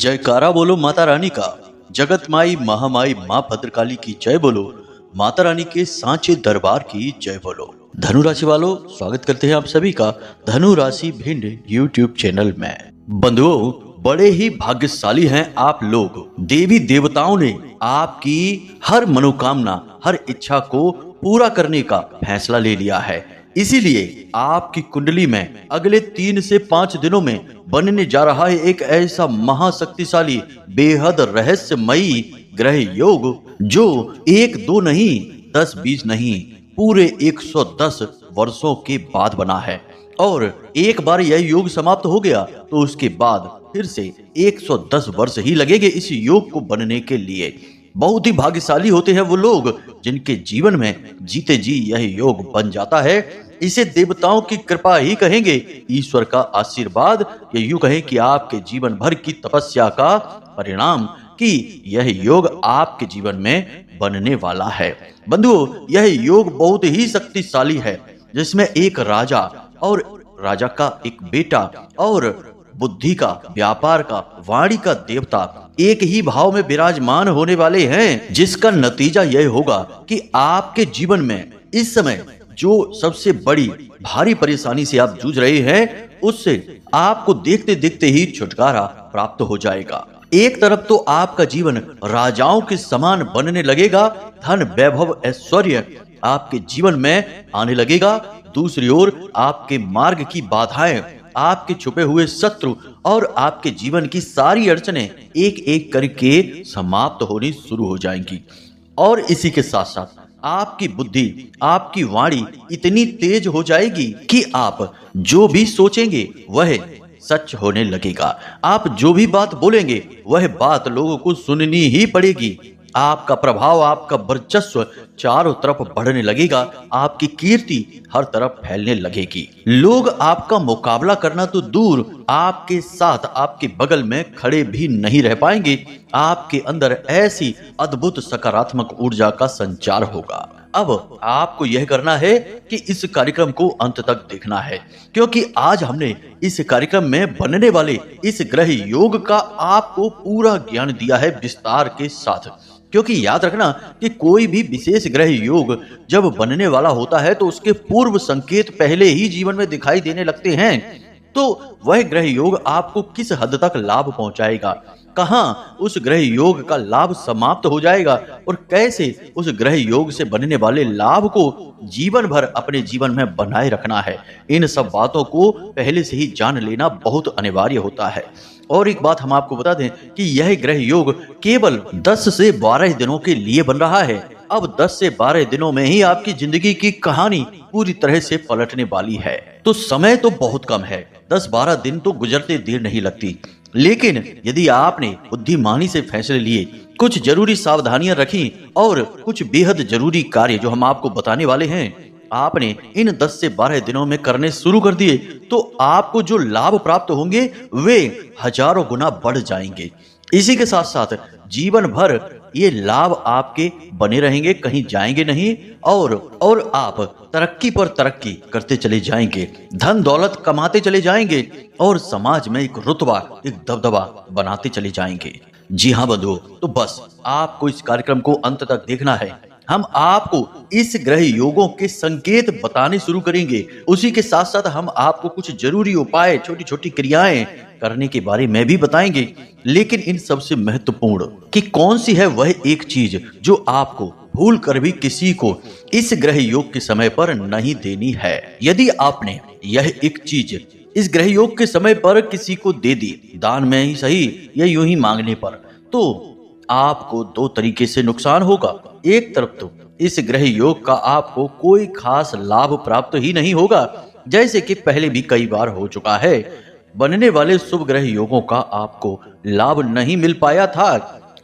जयकारा बोलो माता रानी का। जगत माई महामाई माँ भद्रकाली की जय बोलो। माता रानी के सांचे दरबार की जय बोलो। धनु राशि वालों, स्वागत करते हैं आप सभी का धनु राशि भिंड यूट्यूब चैनल में। बंधुओं, बड़े ही भाग्यशाली हैं आप लोग। देवी देवताओं ने आपकी हर मनोकामना, हर इच्छा को पूरा करने का फैसला ले लिया है। इसीलिए आपकी कुंडली में अगले 3 से 5 दिनों में बनने जा रहा है एक ऐसा महाशक्तिशाली, बेहद रहस्यमयी ग्रह योग, जो 1-2 नहीं, 10-20 नहीं, पूरे 110 वर्षों के बाद बना है। और एक बार यह योग समाप्त हो गया तो उसके बाद फिर से 110 वर्ष ही लगेंगे इस योग को बनने के लिए। बहुत ही भाग्यशाली होते हैं वो लोग जिनके जीवन में जीते जी यह योग बन जाता है। इसे देवताओं की कृपा ही कहेंगे, ईश्वर का आशीर्वाद, या यूं कहें कि आपके जीवन भर की तपस्या का परिणाम कि यह योग आपके जीवन में बनने वाला है। बंधुओं, यह योग बहुत ही शक्तिशाली है, जिसमें एक राजा और राजा का एक बेटा और बुद्धि का, व्यापार का, वाणी का देवता एक ही भाव में विराजमान होने वाले हैं, जिसका नतीजा यह होगा कि आपके जीवन में इस समय जो सबसे बड़ी भारी परेशानी से आप जूझ रहे हैं, उससे आपको देखते देखते ही छुटकारा प्राप्त हो जाएगा। एक तरफ तो आपका जीवन राजाओं के समान बनने लगेगा, धन वैभव ऐश्वर्य आपके जीवन में आने लगेगा। दूसरी ओर आपके मार्ग की बाधाएं, आपके छुपे हुए शत्रु और आपके जीवन की सारी अड़चनें एक एक करके समाप्त होनी शुरू हो जाएंगी। और इसी के साथ साथ आपकी बुद्धि, आपकी वाणी इतनी तेज हो जाएगी कि आप जो भी सोचेंगे वह सच होने लगेगा। आप जो भी बात बोलेंगे वह बात लोगों को सुननी ही पड़ेगी। आपका प्रभाव, आपका वर्चस्व चारों तरफ बढ़ने लगेगा। आपकी कीर्ति हर तरफ फैलने लगेगी। लोग आपका मुकाबला करना तो दूर, आपके साथ, आपके बगल में खड़े भी नहीं रह पाएंगे। आपके अंदर ऐसी अद्भुत सकारात्मक ऊर्जा का संचार होगा। अब आपको यह करना है कि इस कार्यक्रम को अंत तक देखना है, क्योंकि आज हमने इस कार्यक्रम में बनने वाले इस ग्रह योग का आपको पूरा ज्ञान दिया है विस्तार के साथ। क्योंकि याद रखना कि कोई भी विशेष ग्रह योग जब बनने वाला होता है तो उसके पूर्व संकेत पहले ही जीवन में दिखाई देने लगते हैं। तो वह ग्रह योग आपको किस हद तक लाभ पहुंचाएगा, कहां उस ग्रह योग का लाभ समाप्त हो जाएगा और कैसे उस ग्रह योग से बनने वाले लाभ को जीवन भर अपने जीवन में बनाए रखना है, इन सब बातों को पहले से ही जान लेना बहुत अनिवार्य होता है। और एक बात हम आपको बता दें कि यह ग्रह योग केवल 10 से 12 दिनों के लिए बन रहा है। अब 10 से 12 दिनों में ही आपकी जिंदगी की कहानी पूरी तरह से पलटने वाली है। तो समय तो बहुत कम है, 10-12 दिन तो गुजरते देर नहीं लगती। लेकिन यदि आपने बुद्धिमानी से फैसले लिए, कुछ जरूरी सावधानियां रखी और कुछ बेहद जरूरी कार्य जो हम आपको बताने वाले हैं, आपने इन 10 से 12 दिनों में करने शुरू कर दिए, तो आपको जो लाभ प्राप्त होंगे वे हजारों गुना बढ़ जाएंगे। इसी के साथ साथ जीवन भर ये लाभ आपके बने रहेंगे, कहीं जाएंगे नहीं, और आप तरक्की पर तरक्की करते चले जाएंगे, धन दौलत कमाते चले जाएंगे और समाज में एक रुतबा, एक दबदबा बनाते चले जाएंगे। जी हाँ बंधुओं, तो बस आपको इस कार्यक्रम को अंत तक देखना है। हम आपको इस ग्रह योगों के संकेत बताने शुरू करेंगे। उसी के साथ साथ हम आपको कुछ जरूरी उपाय, छोटी छोटी क्रियाएं करने के बारे में भी बताएंगे। लेकिन इन सबसे महत्वपूर्ण कि कौन सी है वह एक चीज जो आपको भूल कर भी किसी को इस ग्रह योग के समय पर नहीं देनी है। यदि आपने यह एक चीज इस ग्रह योग के समय पर किसी को दे दी, दान में ही सही या यूं ही मांगने पर, तो आपको 2 तरीके से नुकसान होगा। एक तरफ तो इस ग्रह योग का आपको कोई खास लाभ प्राप्त ही नहीं होगा, जैसे कि पहले भी कई बार हो चुका है। बनने वाले शुभ ग्रह योगों का आपको लाभ नहीं मिल पाया था,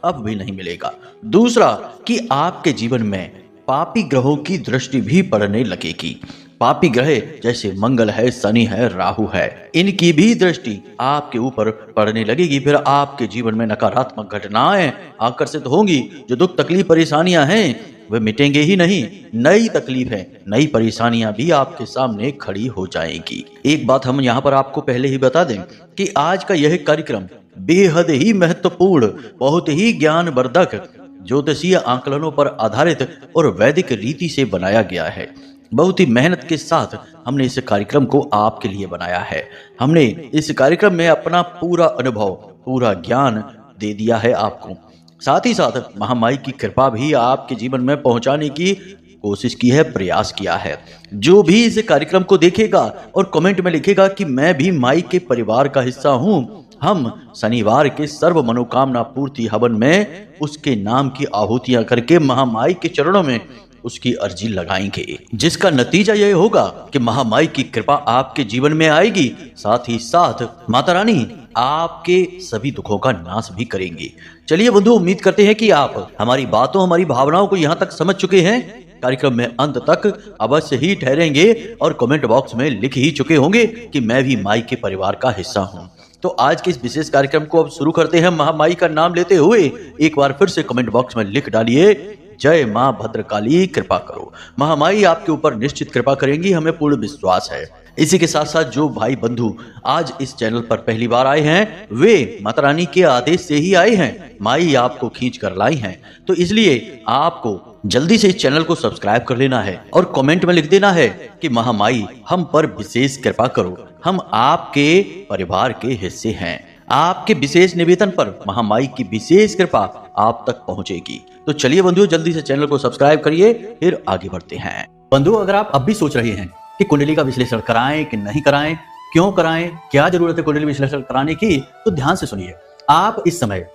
अब भी नहीं मिलेगा। दूसरा कि आपके जीवन में पापी ग्रहों की दृष्टि भी पड़ने लगेगी। पापी ग्रह जैसे मंगल है, शनि है, राहु है, इनकी भी दृष्टि आपके ऊपर पड़ने लगेगी। फिर आपके जीवन में नकारात्मक घटनाएं आकर्षित होंगी। जो दुख तकलीफ परेशानियां हैं वे मिटेंगे ही नहीं, नई तकलीफें, नई परेशानियां भी आपके सामने खड़ी हो जाएंगी। एक बात हम यहाँ पर आपको पहले ही बता दें कि आज का यह कार्यक्रम बेहद ही महत्वपूर्ण, बहुत ही ज्ञानवर्धक, ज्योतिषीय आंकलनों पर आधारित और वैदिक रीति से बनाया गया है। बहुत ही मेहनत के साथ हमने इस कार्यक्रम को आपके लिए बनाया है। हमने इस कार्यक्रम में अपना पूरा अनुभव, पूरा ज्ञान दे दिया है आपको। साथ ही साथ महामाई की कृपा भी आपके जीवन में पहुंचाने की कोशिश की है, प्रयास किया है। जो भी इस कार्यक्रम को देखेगा और कमेंट में लिखेगा कि मैं भी माई के परिवार का हिस्सा हूं, हम शनिवार के सर्व मनोकामना पूर्ति हवन में उसके नाम की आहुतियां करके महामाई के चरणों में उसकी अर्जी लगाएंगे, जिसका नतीजा यह होगा कि महामाई की कृपा आपके जीवन में आएगी। साथ ही साथ माता रानी आपके सभी दुखों का नाश भी करेंगी। चलिए बंधु, उम्मीद करते हैं कि आप हमारी बातों, हमारी भावनाओं को यहाँ तक समझ चुके हैं। कार्यक्रम में अंत तक अवश्य ही ठहरेंगे और कमेंट बॉक्स में लिख ही चुके होंगे कि मैं भी माई के परिवार का हिस्सा हूँ। तो आज के इस विशेष कार्यक्रम को अब शुरू करते हैं महामाई का नाम लेते हुए। एक बार फिर से कमेंट बॉक्स में लिख डालिए, जय मां भद्रकाली कृपा करो। महामाई आपके ऊपर निश्चित कृपा करेंगी, हमें पूर्ण विश्वास है। इसी के साथ साथ जो भाई बंधु आज इस चैनल पर पहली बार आए हैं, वे माता रानी के आदेश से ही आए हैं। माई आपको खींच कर लाई हैं, तो इसलिए आपको जल्दी से इस चैनल को सब्सक्राइब कर लेना है और कमेंट में लिख देना है कि महामाई हम पर विशेष कृपा करो, हम आपके परिवार के हिस्से हैं। आपके विशेष निवेदन पर महामाई की विशेष कृपा आप तक पहुंचेगी। तो चलिए बंधुओं, जल्दी से चैनल को सब्सक्राइब करिए, फिर आगे बढ़ते हैं। बंधु, अगर आप अब भी सोच रहे हैं कि कुंडली का विश्लेषण कराएं कि नहीं कराएं, क्यों कराएं, क्या जरूरत है कुंडली विश्लेषण कराने की, तो ध्यान से सुनिए। आप इस समय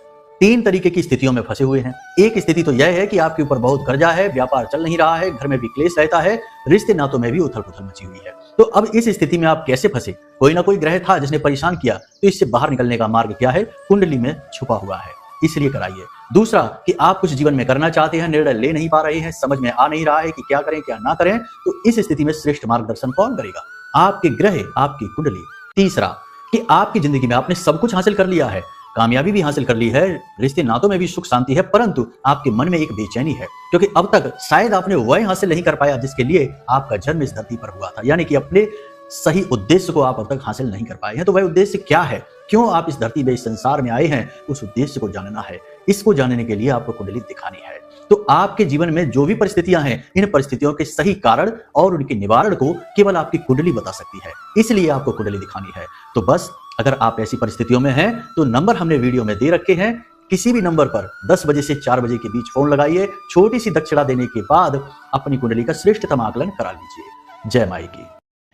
3 तरीके की स्थितियों में फंसे हुए हैं। एक स्थिति तो यह है कि आपके ऊपर बहुत कर्जा है, व्यापार चल नहीं रहा है, घर में भी क्लेश रहता है, रिश्ते नातों में भी उथल पुथल मची हुई है। तो अब इस स्थिति में आप कैसे फंसे? कोई ना कोई ग्रह था जिसने परेशान किया, तो इससे बाहर निकलने का मार्ग क्या है? कुंडली में छुपा हुआ है, इसलिए कराइए। दूसरा कि आप कुछ जीवन में करना चाहते हैं, निर्णय ले नहीं पा रहे हैं, समझ में आ नहीं रहा है कि क्या करें क्या ना करें, तो इस स्थिति में श्रेष्ठ मार्गदर्शन कौन करेगा? आपके ग्रह, आपकी कुंडली। तीसरा कि आपकी जिंदगी में आपने सब कुछ हासिल कर लिया है, कामयाबी भी हासिल कर ली है, रिश्ते नातों में भी सुख शांति है, परंतु आपके मन में एक बेचैनी है, क्योंकि अब तक शायद आपने वह हासिल नहीं कर पाया जिसके लिए आपका जन्म इस धरती पर हुआ था। यानी कि अपने सही उद्देश्य को आप अब तक हासिल नहीं कर पाए हैं। तो वह उद्देश्य क्या है, क्यों आप इस धरती में, इस संसार में आए हैं, उस उद्देश्य को जानना है। इसको जानने के लिए आपको कुंडली दिखानी है। तो आपके जीवन में जो भी परिस्थितियां हैं, इन परिस्थितियों के सही कारण और उनके निवारण को केवल आपकी कुंडली बता सकती है, इसलिए आपको कुंडली दिखानी है। तो बस अगर आप ऐसी परिस्थितियों में हैं, तो नंबर हमने वीडियो में दे रखे हैं। किसी भी नंबर पर 10 बजे से 4 बजे के बीच फोन लगाइए। छोटी सी दक्षिणा देने के बाद अपनी कुंडली का श्रेष्ठतम आकलन करा लीजिए। जय माई की।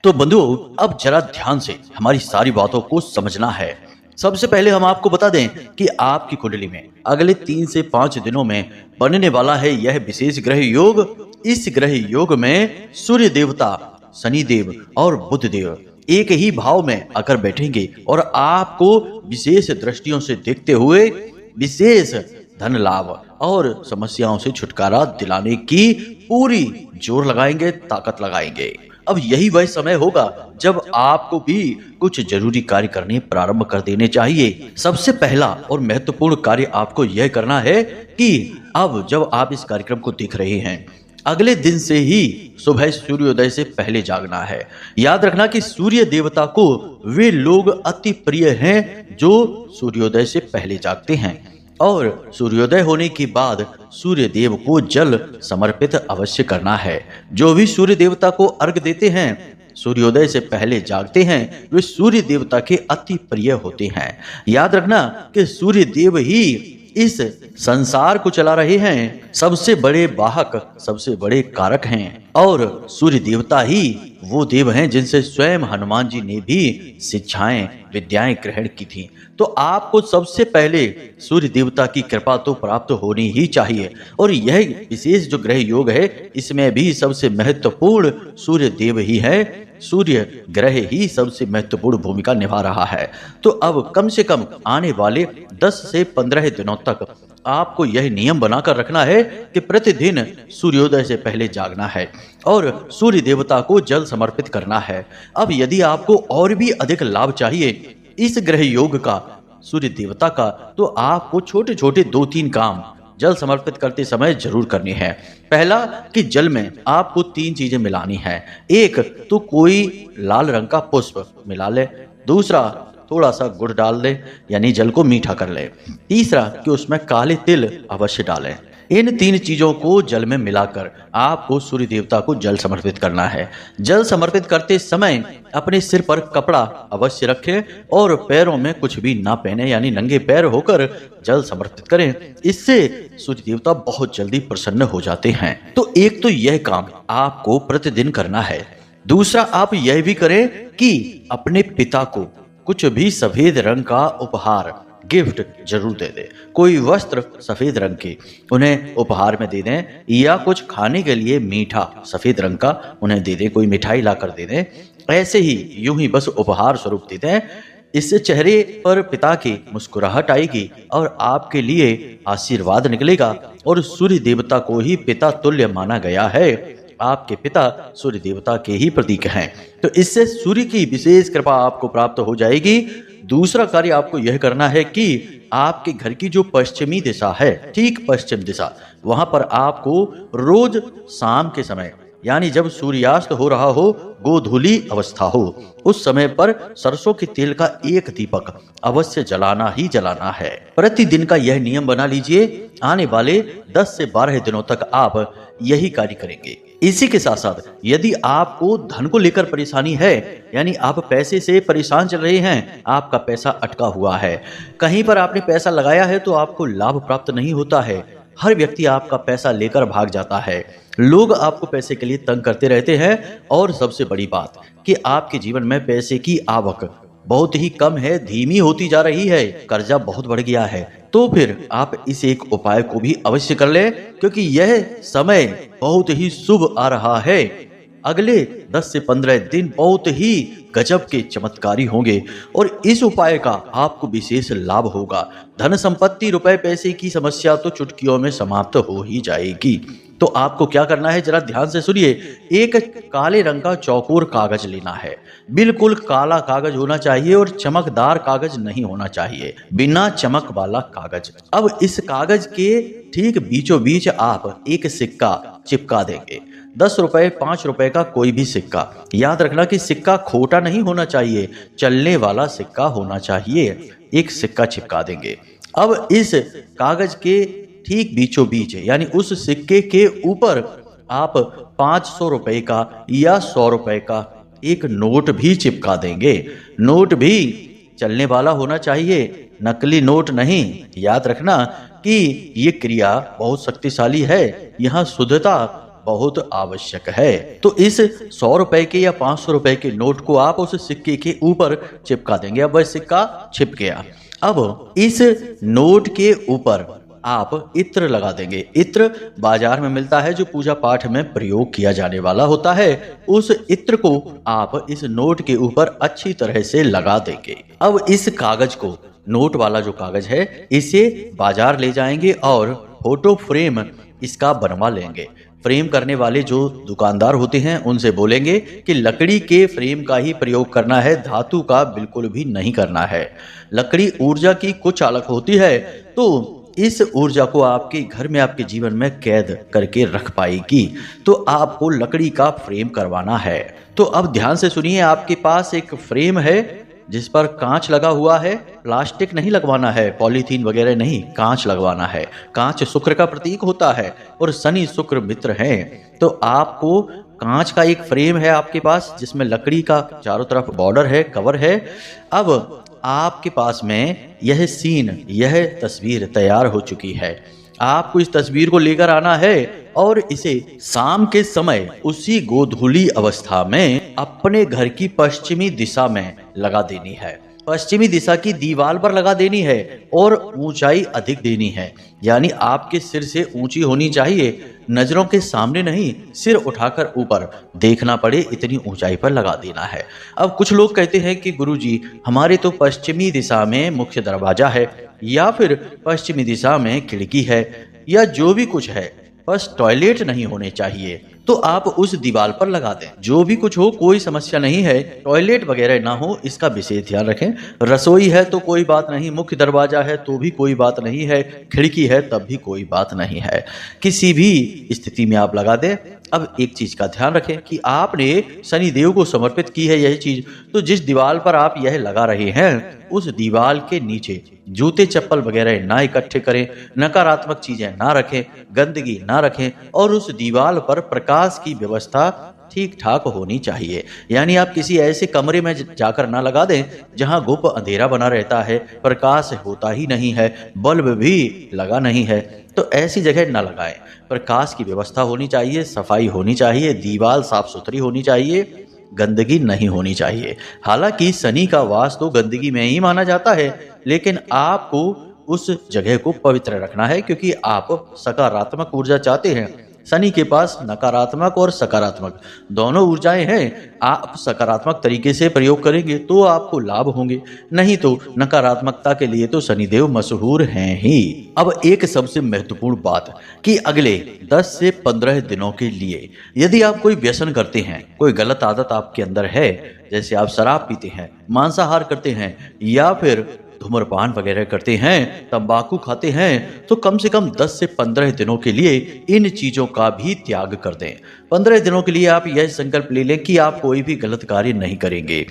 तो बंधुओं, अब जरा ध्यान से हमारी सारी बातों को समझना है। सबसे पहले हम आपको बता दें कि आपकी कुंडली में अगले 3 से 5 दिनों में बनने वाला है यह विशेष ग्रह योग। इस ग्रह योग में सूर्य देवता, शनि देव और बुध देव एक ही भाव में आकर बैठेंगे और आपको विशेष दृष्टियों से देखते हुए विशेष धन लाभ और समस्याओं से छुटकारा दिलाने की पूरी जोर लगाएंगे, ताकत लगाएंगे। अब यही वह समय होगा जब आपको भी कुछ जरूरी कार्य करने प्रारंभ कर देने चाहिए। सबसे पहला और महत्वपूर्ण कार्य आपको यह करना है कि अब जब आप इस कार्यक्रम को देख रहे हैं, अगले दिन से ही सुबह सूर्योदय से पहले जागना है। याद रखना कि सूर्य देवता को वे लोग अति प्रिय हैं जो सूर्योदय से पहले जागते हैं, और सूर्योदय होने के बाद सूर्य देव को जल समर्पित अवश्य करना है। जो भी सूर्य देवता को अर्घ देते हैं, सूर्योदय से पहले जागते हैं, वे सूर्य देवता के अति प्रिय होते हैं। याद रखना कि सूर्य देव ही इस संसार को चला रहे हैं, सबसे बड़े वाहक, सबसे बड़े कारक हैं, और सूर्य देवता ही वो देव हैं जिनसे स्वयं हनुमान जी ने भी शिक्षाएं, विद्याएं ग्रहण की थी। तो आपको सबसे पहले सूर्य देवता की कृपा तो प्राप्त होनी ही चाहिए। और यह विशेष जो ग्रह योग है, इसमें भी सबसे महत्वपूर्ण सूर्य देव ही है, सूर्य ग्रह ही सबसे महत्वपूर्ण भूमिका निभा रहा है। तो अब कम से कम आने वाले 10 से 15 दिनों तक आपको यह नियम बनाकर रखना है कि प्रतिदिन सूर्योदय से पहले जागना है और सूर्य देवता को जल समर्पित करना है। अब यदि आपको और भी अधिक लाभ चाहिए इस ग्रह योग का, सूर्य देवता का, तो आपको छोटे छोटे 2-3 काम जल समर्पित करते समय जरूर करनी है। पहला कि जल में आपको 3 चीजें मिलानी है। एक तो कोई लाल रंग का पुष्प मिला ले, दूसरा थोड़ा सा गुड़ डाल दे यानी जल को मीठा कर ले, तीसरा कि उसमें काले तिल अवश्य डालें। इन 3 चीजों को जल में मिलाकर आपको सूर्य देवता को जल समर्पित करना है। जल समर्पित करते समय अपने सिर पर कपड़ा अवश्य रखें और पैरों में कुछ भी ना पहने यानी नंगे पैर होकर जल समर्पित करें। इससे सूर्य देवता बहुत जल्दी प्रसन्न हो जाते हैं। तो एक तो यह काम आपको प्रतिदिन करना है। दूसरा आप यह भी करें कि अपने पिता को कुछ भी सफेद रंग का उपहार गिफ्ट जरूर दे दे। कोई वस्त्र सफेद रंग के उन्हें उपहार में दे दें या कुछ खाने के लिए मीठा सफेद रंग का उन्हें दे दें, कोई मिठाई लाकर दे दें। ऐसे ही यूं ही बस उपहार स्वरूप दे दें। इससे चेहरे पर पिता की मुस्कुराहट आएगी और आपके लिए आशीर्वाद निकलेगा। और सूर्य देवता को ही पिता तुल्य माना गया है। आपके पिता सूर्य देवता के ही प्रतीक हैं, तो इससे सूर्य की विशेष कृपा आपको प्राप्त हो जाएगी। दूसरा कार्य आपको यह करना है कि आपके घर की जो पश्चिमी दिशा है, ठीक पश्चिम दिशा, वहां पर आपको रोज शाम के समय यानी जब सूर्यास्त हो रहा हो, गोधूली अवस्था हो, उस समय पर सरसों के तेल का एक दीपक अवश्य जलाना ही जलाना है। प्रतिदिन का यह नियम बना लीजिए। आने वाले 10 से 12 दिनों तक आप यही कार्य करेंगे। इसी के साथ साथ यदि आपको धन को लेकर परेशानी है यानी आप पैसे से परेशान चल रहे हैं, आपका पैसा अटका हुआ है, कहीं पर आपने पैसा लगाया है तो आपको लाभ प्राप्त नहीं होता है, हर व्यक्ति आपका पैसा लेकर भाग जाता है, लोग आपको पैसे के लिए तंग करते रहते हैं और सबसे बड़ी बात कि आपके जीवन में पैसे की आवक बहुत ही कम है, धीमी होती जा रही है, कर्जा बहुत बढ़ गया है, तो फिर आप इस एक उपाय को भी अवश्य कर लें क्योंकि यह समय बहुत ही शुभ आ रहा है। अगले 10 से 15 दिन बहुत ही गजब के चमत्कारी होंगे और इस उपाय का आपको विशेष लाभ होगा। धन संपत्ति रुपए पैसे की समस्या तो चुटकियों में समाप्त हो ही जाएगी। तो आपको क्या करना है जरा ध्यान से सुनिए। एक काले रंग का चौकोर कागज लेना है, बिल्कुल काला कागज होना चाहिए और चमकदार कागज नहीं होना चाहिए, बिना चमक वाला कागज। अब इस कागज के ठीक बीचों बीच आप एक सिक्का चिपका देंगे, 10 रुपए 5 रुपए का कोई भी सिक्का। याद रखना कि सिक्का खोटा नहीं होना चाहिए, चलने वाला सिक्का होना चाहिए। एक सिक्का चिपका देंगे। अब इस कागज के ठीक बीचों बीच यानी उस सिक्के के ऊपर आप 500 रुपए का या 100 रुपए का एक नोट भी चिपका देंगे। नोट भी चलने वाला होना चाहिए, नकली नोट नहीं। याद रखना कि ये क्रिया बहुत शक्तिशाली है, यहाँ शुद्धता बहुत आवश्यक है। तो इस 100 रुपए के या 500 रुपए के नोट को आप उस सिक्के के ऊपर चिपका देंगे। अब वह सिक्का छिप गया। अब इस नोट के ऊपर आप इत्र लगा देंगे। इत्र बाजार में मिलता है जो पूजा पाठ में प्रयोग किया जाने वाला होता है। उस इत्र को आप इस नोट के ऊपर अच्छी तरह से लगा देंगे। अब इस कागज को, नोट वाला जो कागज है, इसे बाजार ले जाएंगे और फोटो फ्रेम इसका बनवा लेंगे। फ्रेम करने वाले जो दुकानदार होते हैं उनसे बोलेंगे कि लकड़ी के फ्रेम का ही प्रयोग करना है, धातु का बिल्कुल भी नहीं करना है। लकड़ी ऊर्जा की कुछ चालक होती है, तो इस ऊर्जा को आपके घर में, आपके जीवन में कैद करके रख पाएगी। तो आपको लकड़ी का फ्रेम करवाना है। तो अब ध्यान से सुनिए, आपके पास एक फ्रेम है जिस पर कांच लगा हुआ है, प्लास्टिक नहीं लगवाना है, पॉलीथीन वगैरह नहीं, कांच लगवाना है। कांच शुक्र का प्रतीक होता है और शनि शुक्र मित्र हैं। तो आपको कांच का एक फ्रेम है आपके पास जिसमें लकड़ी का चारों तरफ बॉर्डर है, कवर है। अब आपके पास में यह सीन, यह तस्वीर तैयार हो चुकी है। आपको इस तस्वीर को लेकर आना है और इसे शाम के समय उसी गोधूली अवस्था में अपने घर की पश्चिमी दिशा में लगा देनी है। पश्चिमी दिशा की दीवार पर लगा देनी है और ऊंचाई अधिक देनी है, यानी आपके सिर से ऊंची होनी चाहिए, नजरों के सामने नहीं, सिर उठाकर ऊपर देखना पड़े इतनी ऊंचाई पर लगा देना है। अब कुछ लोग कहते हैं कि गुरुजी हमारे तो पश्चिमी दिशा में मुख्य दरवाजा है या फिर पश्चिमी दिशा में खिड़की है या जो भी कुछ है, बस टॉयलेट नहीं होने चाहिए, तो आप उस दीवार पर लगा दें। जो भी कुछ हो, कोई समस्या नहीं है, टॉयलेट वगैरह ना हो इसका विशेष ध्यान रखें। रसोई है तो कोई बात नहीं, मुख्य दरवाजा है तो भी कोई बात नहीं है, खिड़की है तब भी कोई बात नहीं है, किसी भी स्थिति में आप लगा दें। अब एक चीज का ध्यान रखें कि आपने शनिदेव को समर्पित की है यह चीज, तो जिस दीवार पर आप यह लगा रहे हैं उस दीवार के नीचे जूते चप्पल वगैरह ना इकट्ठे करें, नकारात्मक चीजें ना रखें, गंदगी ना रखें, और उस दीवार पर प्रकाश की व्यवस्था ठीक ठाक होनी चाहिए। यानी आप किसी ऐसे कमरे में जाकर ना लगा दें जहां गुप्त अंधेरा बना रहता है, प्रकाश होता ही नहीं है, बल्ब भी लगा नहीं है, तो ऐसी जगह ना लगाएं। प्रकाश की व्यवस्था होनी चाहिए, सफाई होनी चाहिए, दीवार साफ सुथरी होनी चाहिए, गंदगी नहीं होनी चाहिए। हालांकि शनि का वास तो गंदगी में ही माना जाता है, लेकिन आपको उस जगह को पवित्र रखना है क्योंकि आप सकारात्मक ऊर्जा चाहते हैं। शनि के पास नकारात्मक और सकारात्मक दोनों ऊर्जाएं हैं। आप सकारात्मक तरीके से प्रयोग करेंगे तो आपको लाभ होंगे, नहीं तो नकारात्मकता के लिए तो शनिदेव मशहूर हैं ही। अब एक सबसे महत्वपूर्ण बात कि अगले 10 से 15 दिनों के लिए यदि आप कोई व्यसन करते हैं, कोई गलत आदत आपके अंदर है, जैसे आप शराब पीते हैं, मांसाहार करते हैं, या फिर धूम्रपान वगैरह करते हैं, तंबाकू खाते हैं, तो कम से कम 10 से 15 दिनों के लिए इन चीजों का भी त्याग कर दें। 15 दिनों के लिए आप यह संकल्प ले लें कि आप कोई भी गलत कार्य नहीं करेंगे।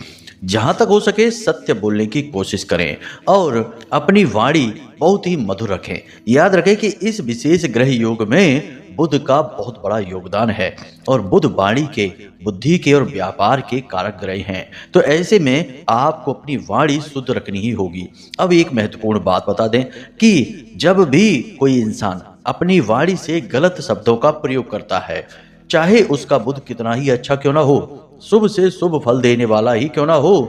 जहां तक हो सके सत्य बोलने की कोशिश करें और अपनी वाणी बहुत ही मधुर रखें। याद रखें कि इस विशेष ग्रह योग में बुध का बहुत बड़ा योगदान है और बुध वाणी के, बुद्धि के और व्यापार के कारक ग्रह हैं। तो ऐसे में आपको अपनी वाणी शुद्ध रखनी ही होगी। अब एक महत्वपूर्ण बात बता दें कि जब भी कोई इंसान अपनी वाणी से गलत शब्दों का प्रयोग करता है, चाहे उसका बुध कितना ही अच्छा क्यों ना हो, शुभ से शुभ फल देने वाला ही क्यों ना हो,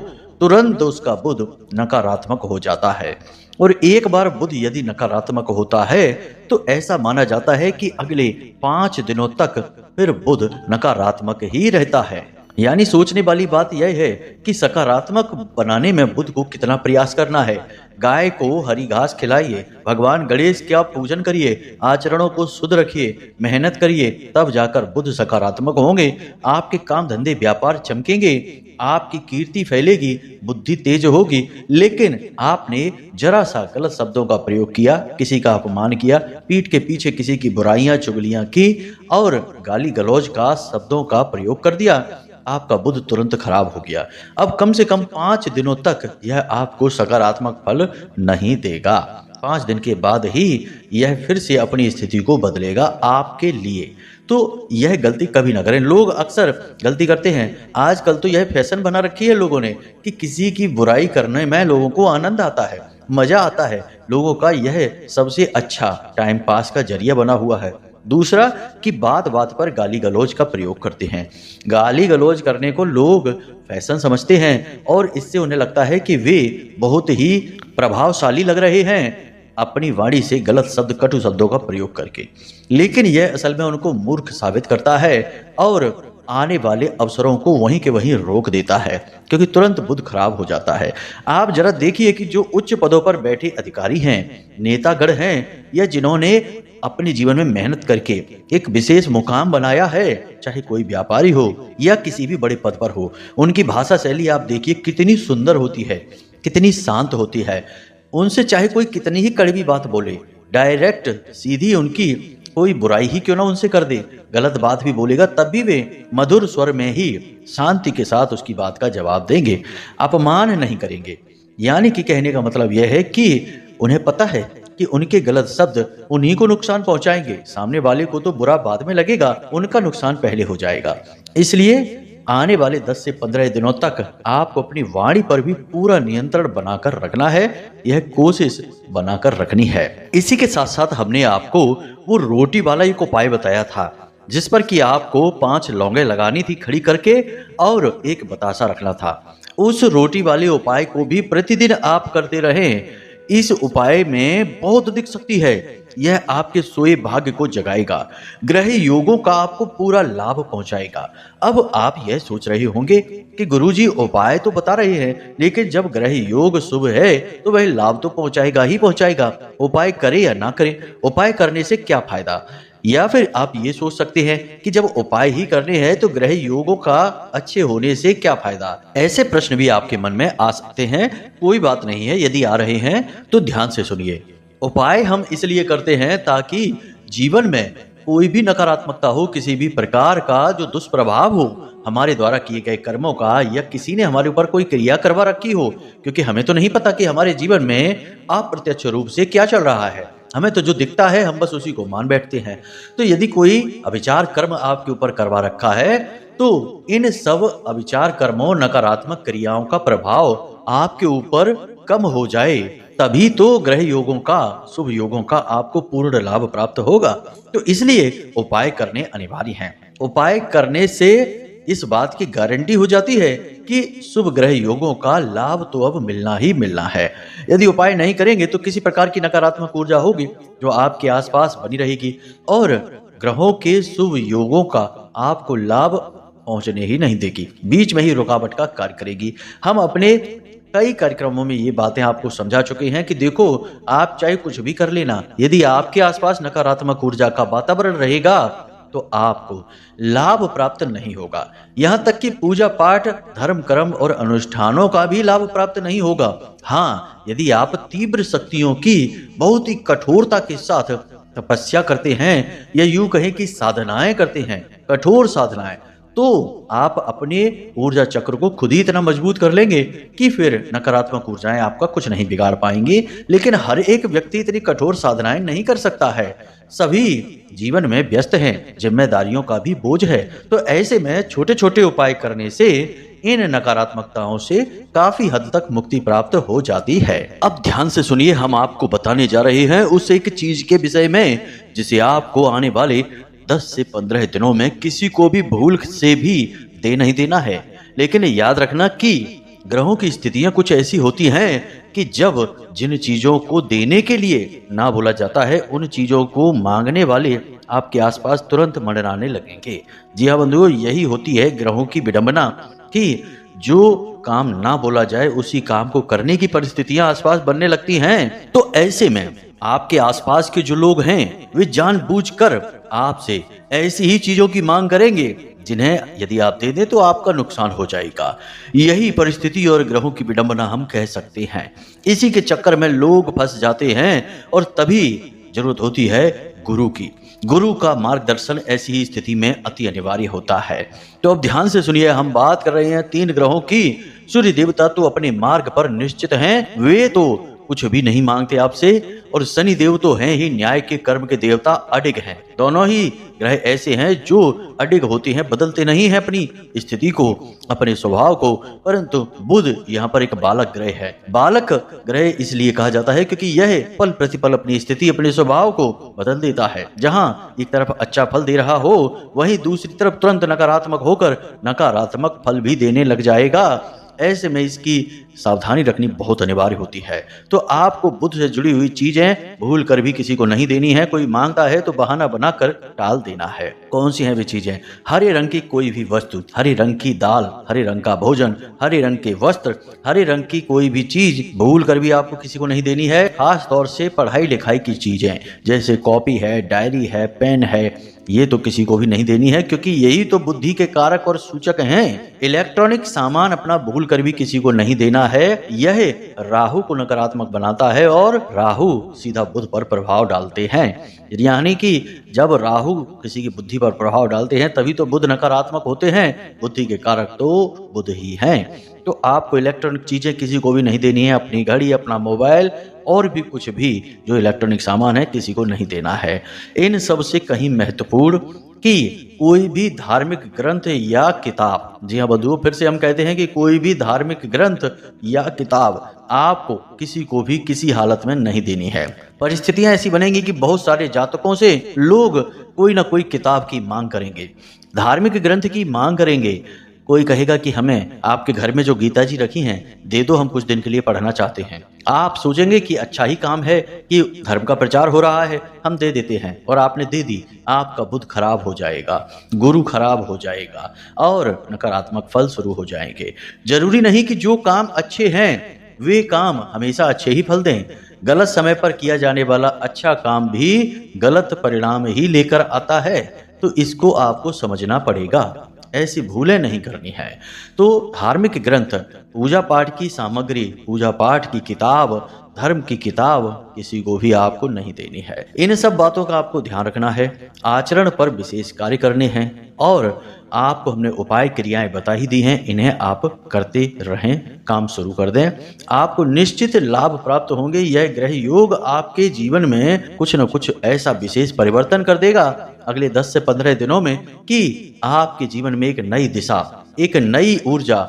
तुरंत उसका बुध नकारात्मक हो जाता है। और एक बार बुध यदि नकारात्मक होता है तो ऐसा माना जाता है कि अगले 5 दिनों तक फिर बुध नकारात्मक ही रहता है। यानी सोचने वाली बात यह है कि सकारात्मक बनाने में बुध को कितना प्रयास करना है। गाय को हरी घास खिलाइए, भगवान गणेश का पूजन करिए, आचरणों को शुद्ध रखिए, मेहनत करिए, तब जाकर बुध सकारात्मक होंगे। आपके काम धंधे व्यापार चमकेंगे, आपकी कीर्ति फैलेगी, बुद्धि तेज होगी। लेकिन आपने जरा सा गलत शब्दों का प्रयोग किया, किसी का अपमान किया, पीठ के पीछे किसी की बुराइयां चुगलियां की और गाली गलौज का शब्दों का प्रयोग कर दिया, आपका बुध तुरंत खराब हो गया। अब कम से कम 5 दिनों तक यह आपको सकारात्मक फल नहीं देगा। 5 दिन के बाद ही यह फिर से अपनी स्थिति को बदलेगा आपके लिए। तो यह गलती कभी ना करें। लोग अक्सर गलती करते हैं। आजकल तो यह फैशन बना रखी है लोगों ने कि किसी की बुराई करने में लोगों को आनंद आता है, मजा आता है। लोगों का यह सबसे अच्छा टाइम पास का जरिया बना हुआ है। दूसरा कि बात बात पर गाली गलौज का प्रयोग करते हैं। गाली गलौज करने को लोग फैशन समझते हैं और इससे उन्हें लगता है कि वे बहुत ही प्रभावशाली लग रहे हैं अपनी वाणी से गलत शब्द, कटु शब्दों का प्रयोग करके। लेकिन यह असल में उनको मूर्ख साबित करता है और आने वाले अवसरों को वहीं के वहीं रोक देता है, क्योंकि तुरंत बुध खराब हो जाता है। आप जरा देखिए कि जो उच्च पदों पर बैठे अधिकारी हैं, नेतागण हैं, या जिन्होंने अपने जीवन में मेहनत करके एक विशेष मुकाम बनाया है, चाहे कोई व्यापारी हो या किसी भी बड़े पद पर हो, उनकी भाषा शैली आप देखिए कितनी सुंदर होती है, कितनी शांत होती है। उनसे चाहे कोई कितनी ही कड़वी बात बोले, डायरेक्ट सीधी उनकी कोई बुराई ही क्यों ना उनसे कर दे, गलत बात भी बोलेगा तब भी वे मधुर स्वर में ही शांति के साथ उसकी बात का जवाब देंगे, अपमान नहीं करेंगे। यानी कि कहने का मतलब यह है कि उन्हें पता है कि उनके गलत शब्द उन्हीं को नुकसान पहुंचाएंगे, सामने वाले को तो बुरा बाद में लगेगा, उनका नुकसान पहले हो जाएगा। इसलिए आने वाले 10 से 15 दिनों तक आपको अपनी वाणी पर भी पूरा नियंत्रण बनाकर रखना है, यह कोशिश बनाकर रखनी है। इसी के साथ साथ हमने आपको वो रोटी वाला एक उपाय बताया था, जिस पर कि आपको 5 लौंगे लगानी थी खड़ी करके और एक बतासा रखना था। उस रोटी वाले उपाय को भी प्रतिदिन आप करते रहें। इस उपाय में बहुत अधिक शक्ति है। यह आपके सोए भाग्य को जगाएगा, ग्रह योगों का आपको पूरा लाभ पहुंचाएगा। अब आप यह सोच रहे होंगे कि गुरुजी उपाय तो बता रहे हैं, लेकिन जब ग्रह योग शुभ है तो वह लाभ तो पहुंचाएगा ही पहुंचाएगा, उपाय करे या ना करे, उपाय करने से क्या फायदा। या फिर आप ये सोच सकते हैं कि जब उपाय ही करने हैं तो ग्रह योगों का अच्छे होने से क्या फायदा। ऐसे प्रश्न भी आपके मन में आ सकते हैं। कोई बात नहीं है, यदि आ रहे हैं तो ध्यान से सुनिए। उपाय हम इसलिए करते हैं ताकि जीवन में कोई भी नकारात्मकता हो, किसी भी प्रकार का जो दुष्प्रभाव हो हमारे द्वारा किए गए कर्मों का, या किसी ने हमारे ऊपर कोई क्रिया करवा रखी हो, क्योंकि हमें तो नहीं पता कि हमारे जीवन में अप्रत्यक्ष रूप से क्या चल रहा है। हमें तो जो दिखता है हम बस उसी को मान बैठते हैं। तो यदि कोई अविचार कर्म आपके ऊपर करवा रखा है तो इन सब अविचार कर्मों, नकारात्मक क्रियाओं का प्रभाव आपके ऊपर कम हो जाए, तभी तो ग्रह योगों का, शुभ योगों का आपको पूर्ण लाभ प्राप्त होगा। तो इसलिए उपाय करने अनिवार्य हैं। उपाय करने से इस बात की गारंटी हो जाती है कि शुभ ग्रह योगों का लाभ तो अब मिलना ही मिलना है। यदि उपाय नहीं करेंगे तो किसी प्रकार की नकारात्मक ऊर्जा होगी जो आपके आसपास बनी रहेगी और ग्रहों के शुभ योगों का आपको लाभ पहुंचने ही नहीं देगी, बीच में ही रुकावट का कार्य करेगी। हम अपने कई कार्यक्रमों में ये बातें आपको समझा चुके हैं कि देखो, आप चाहे कुछ भी कर लेना, यदि आपके आसपास नकारात्मक ऊर्जा का वातावरण रहेगा तो आपको लाभ प्राप्त नहीं होगा। यहाँ तक कि पूजा पाठ, धर्म कर्म और अनुष्ठानों का भी लाभ प्राप्त नहीं होगा। हाँ, यदि आप तीव्र शक्तियों की बहुत ही कठोरता के साथ तपस्या करते हैं या यूं कहें कि साधनाएं करते हैं, कठोर साधनाएं, तो आप अपने ऊर्जा चक्र को खुद ही इतना मजबूत कर लेंगे कि फिर नकारात्मक ऊर्जाएं आपका कुछ नहीं बिगाड़ पाएंगी। लेकिन हर एक व्यक्ति इतनी कठोर साधनाएं नहीं कर सकता है। सभी जीवन में व्यस्त हैं, जिम्मेदारियों का भी बोझ है। तो ऐसे में छोटे छोटे उपाय करने से इन नकारात्मकताओं से काफी हद तक मुक्ति प्राप्त हो जाती है। अब ध्यान से सुनिए, हम आपको बताने जा रहे हैं उस एक चीज के विषय में जिसे आपको आने वाले 10 से 15 दिनों में किसी को भी भूल से भी दे नहीं देना है। लेकिन याद रखना कि ग्रहों की स्थितियां कुछ ऐसी होती हैं कि जब जिन चीजों को देने के लिए ना बोला जाता है, उन चीजों को मांगने वाले आपके आसपास तुरंत मंडराने लगेंगे। जी हाँ बंधुओं, यही होती है ग्रहों की विडंबना कि जो काम ना बोला जाए उसी काम को करने की परिस्थितियां आसपास बनने लगती हैं। तो ऐसे में आपके आसपास के जो लोग हैं वे जानबूझकर आपसे ऐसी ही चीजों की मांग करेंगे जिन्हें यदि आप दे दें तो आपका नुकसान हो जाएगा। यही परिस्थिति और ग्रहों की विडंबना हम कह सकते हैं। इसी के चक्कर में लोग फंस जाते हैं और तभी जरूरत होती है गुरु की। गुरु का मार्गदर्शन ऐसी ही स्थिति में अति अनिवार्य होता है। तो अब ध्यान से सुनिए, हम बात कर रहे हैं 3 ग्रहों की। सूर्य देवता तो अपने मार्ग पर निश्चित हैं, वे तो कुछ भी नहीं मांगते आपसे, और शनि देव तो हैं ही न्याय के कर्म के देवता, अडिग हैं। दोनों ही ग्रह ऐसे हैं जो अडिग होते हैं, बदलते नहीं हैं अपनी स्थिति को, अपने स्वभाव को। परंतु बुध यहाँ पर एक बालक ग्रह है। बालक ग्रह इसलिए कहा जाता है क्योंकि यह पल प्रतिपल अपनी स्थिति, अपने स्वभाव को बदल देता है। जहाँ एक तरफ अच्छा फल दे रहा हो, वहीं दूसरी तरफ तुरंत नकारात्मक होकर नकारात्मक फल भी देने लग जाएगा। ऐसे में इसकी सावधानी रखनी बहुत अनिवार्य होती है। तो आपको बुध से जुड़ी हुई चीजें भूल कर भी किसी को नहीं देनी है। कोई मांगता है तो बहाना बनाकर टाल देना है। कौन सी हैं वे चीजें? हरे रंग की कोई भी वस्तु, हरे रंग की दाल, हरे रंग का भोजन, हरे रंग के वस्त्र, हरे रंग की कोई भी चीज भूल कर भी आपको किसी को नहीं देनी है। खास तौर से पढ़ाई लिखाई की चीजें जैसे कॉपी है, डायरी है, पेन है, ये तो किसी को भी नहीं देनी है, क्योंकि यही तो बुद्धि के कारक और सूचक हैं। इलेक्ट्रॉनिक सामान अपना भूल कर भी किसी को नहीं देना है। यह राहु को नकारात्मक बनाता है और राहु सीधा बुध पर प्रभाव डालते हैं। यानी कि जब राहु किसी की बुद्धि पर प्रभाव डालते हैं तभी तो बुध नकारात्मक होते हैं। बुद्धि के कारक तो बुध ही हैं। तो आपको इलेक्ट्रॉनिक चीजें किसी को भी नहीं देनी है। अपनी घड़ी, अपना मोबाइल और भी कुछ भी जो इलेक्ट्रॉनिक सामान है किसी को नहीं देना है। इन सब से कहीं महत्वपूर्ण कि कोई भी धार्मिक ग्रंथ या किताब, जी हाँ बंधुओं, फिर से हम कहते हैं कि कोई भी धार्मिक ग्रंथ या किताब आपको किसी को भी किसी हालत में नहीं देनी है। परिस्थितियां ऐसी बनेंगी कि बहुत सारे जातकों से लोग कोई ना कोई किताब की मांग करेंगे, धार्मिक ग्रंथ की मांग करेंगे। कोई कहेगा कि हमें आपके घर में जो गीता जी रखी हैं दे दो, हम कुछ दिन के लिए पढ़ना चाहते हैं। आप सोचेंगे कि अच्छा ही काम है कि धर्म का प्रचार हो रहा है, हम दे देते हैं, और आपने दे दी। आपका बुध खराब हो जाएगा, गुरु खराब हो जाएगा और नकारात्मक फल शुरू हो जाएंगे। जरूरी नहीं कि जो काम अच्छे हैं वे काम हमेशा अच्छे ही फल दें। गलत समय पर किया जाने वाला अच्छा काम भी गलत परिणाम ही लेकर आता है, तो इसको आपको समझना पड़ेगा। ऐसी भूलें नहीं करनी है। तो धार्मिक ग्रंथ, पूजा पाठ की सामग्री, पूजा पाठ की किताब, धर्म की किताब किसी को भी आपको नहीं देनी है। इन सब बातों का आपको ध्यान रखना है। आचरण पर विशेष कार्य करने हैं और आपको हमने उपाय क्रियाएं बता ही दी हैं, इन्हें आप करते रहें, काम शुरू कर दें। आपको निश्चित लाभ प्राप्त होंगे। यह ग्रह योग आपके जीवन में कुछ न कुछ ऐसा विशेष परिवर्तन कर देगा अगले 10 से 15 दिनों में कि आपके जीवन में एक नई दिशा, एक नई ऊर्जा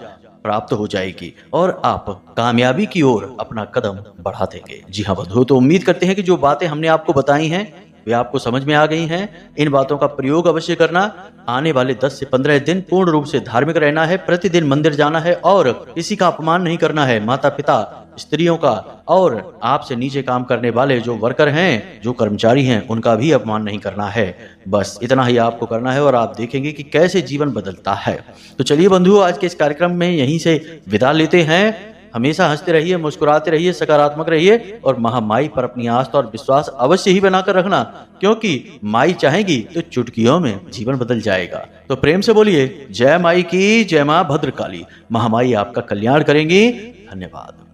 प्राप्त हो जाएगी और आप कामयाबी की ओर अपना कदम बढ़ा देंगे। जी हाँ बंधुओं, तो उम्मीद करते हैं कि जो बातें हमने आपको बताई हैं वे आपको समझ में आ गई हैं। इन बातों का प्रयोग अवश्य करना। आने वाले 10 से 15 दिन पूर्ण रूप से धार्मिक रहना है, प्रतिदिन मंदिर जाना है और किसी का अपमान नहीं करना है, माता पिता, स्त्रियों का और आपसे नीचे काम करने वाले जो वर्कर हैं, जो कर्मचारी हैं, उनका भी अपमान नहीं करना है। बस इतना ही आपको करना है और आप देखेंगे कि कैसे जीवन बदलता है। तो चलिए बंधुओं, आज के इस कार्यक्रम में यहीं से विदा लेते हैं। हमेशा हंसते रहिए, मुस्कुराते रहिए, सकारात्मक रहिए और महामाई पर अपनी आस्था और विश्वास अवश्य ही बनाकर रखना, क्योंकि माई चाहेगी तो चुटकियों में जीवन बदल जाएगा। तो प्रेम से बोलिए जय माई की, जय मां भद्रकाली। महामाई आपका कल्याण करेंगी। धन्यवाद।